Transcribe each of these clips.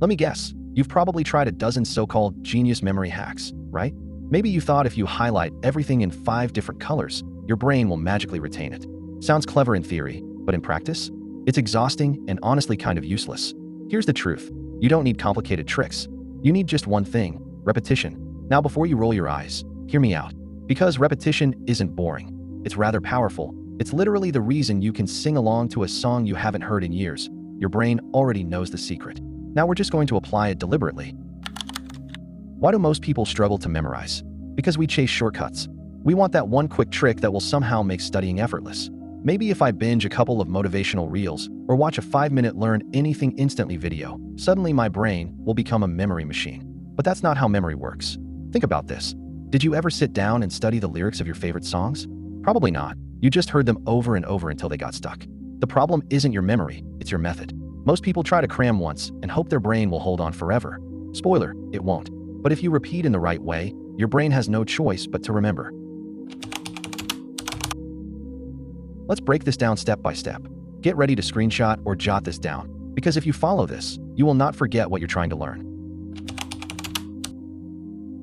Let me guess, you've probably tried a dozen so-called genius memory hacks, right? Maybe you thought if you highlight everything in 5 different colors, your brain will magically retain it. Sounds clever in theory, but in practice, it's exhausting and honestly kind of useless. Here's the truth. You don't need complicated tricks. You need just one thing: repetition. Now, before you roll your eyes, hear me out. Because repetition isn't boring. It's rather powerful. It's literally the reason you can sing along to a song you haven't heard in years. Your brain already knows the secret. Now we're just going to apply it deliberately. Why do most people struggle to memorize? Because we chase shortcuts. We want that one quick trick that will somehow make studying effortless. Maybe if I binge a couple of motivational reels or watch a 5-minute learn anything instantly video, suddenly my brain will become a memory machine. But that's not how memory works. Think about this. Did you ever sit down and study the lyrics of your favorite songs? Probably not. You just heard them over and over until they got stuck. The problem isn't your memory, it's your method. Most people try to cram once and hope their brain will hold on forever. Spoiler, it won't. But if you repeat in the right way, your brain has no choice but to remember. Let's break this down step by step. Get ready to screenshot or jot this down, because if you follow this, you will not forget what you're trying to learn.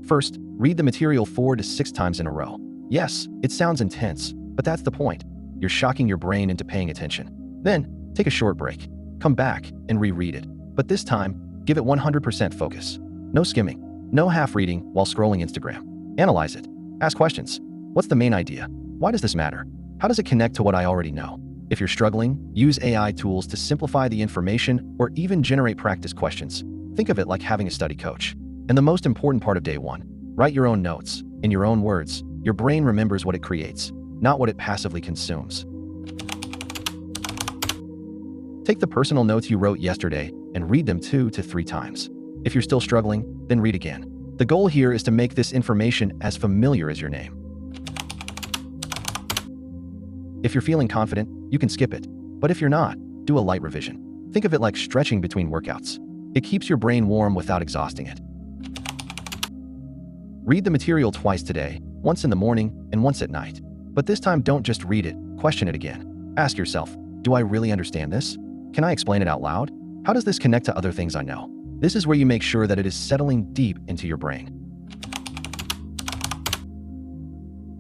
First, read the material 4 to 6 times in a row. Yes, it sounds intense, but that's the point. You're shocking your brain into paying attention. Then, take a short break. Come back and reread it. But this time, give it 100% focus. No skimming. No half-reading while scrolling Instagram. Analyze it. Ask questions. What's the main idea? Why does this matter? How does it connect to what I already know? If you're struggling, use AI tools to simplify the information or even generate practice questions. Think of it like having a study coach. And the most important part of day 1, write your own notes. In your own words, your brain remembers what it creates, not what it passively consumes. Take the personal notes you wrote yesterday and read them 2 to 3 times. If you're still struggling, then read again. The goal here is to make this information as familiar as your name. If you're feeling confident, you can skip it. But if you're not, do a light revision. Think of it like stretching between workouts. It keeps your brain warm without exhausting it. Read the material twice today, once in the morning and once at night. But this time, don't just read it, question it again. Ask yourself, do I really understand this? Can I explain it out loud? How does this connect to other things I know? This is where you make sure that it is settling deep into your brain.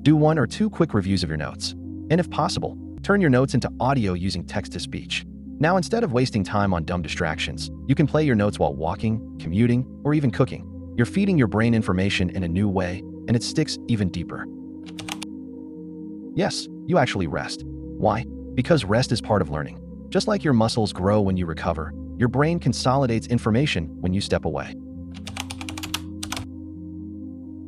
Do 1 or 2 quick reviews of your notes. And if possible, turn your notes into audio using text-to-speech. Now, instead of wasting time on dumb distractions, you can play your notes while walking, commuting, or even cooking. You're feeding your brain information in a new way, and it sticks even deeper. Yes, you actually rest. Why? Because rest is part of learning. Just like your muscles grow when you recover, your brain consolidates information when you step away.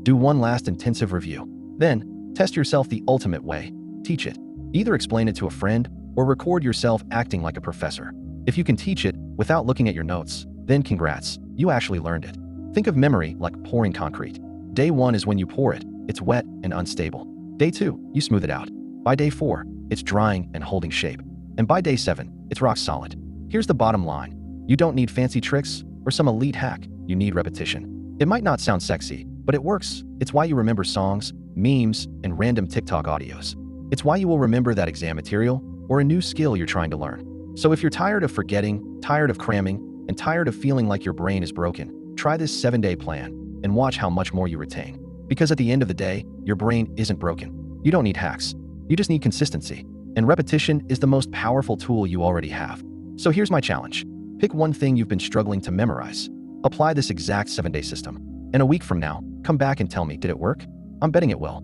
Do 1 last intensive review. Then, test yourself the ultimate way. Teach it. Either explain it to a friend or record yourself acting like a professor. If you can teach it without looking at your notes, then congrats, you actually learned it. Think of memory like pouring concrete. Day 1 is when you pour it. It's wet and unstable. Day 2, you smooth it out. By day 4, it's drying and holding shape. And by day 7, it's rock solid. Here's the bottom line. You don't need fancy tricks or some elite hack. You need repetition. It might not sound sexy, but it works. It's why you remember songs, memes, and random TikTok audios. It's why you will remember that exam material or a new skill you're trying to learn. So if you're tired of forgetting, tired of cramming, and tired of feeling like your brain is broken, try this 7-day plan and watch how much more you retain. Because at the end of the day, your brain isn't broken. You don't need hacks. You just need consistency. And repetition is the most powerful tool you already have. So here's my challenge. Pick one thing you've been struggling to memorize. Apply this exact 7-day system. And a week from now, come back and tell me, did it work? I'm betting it will.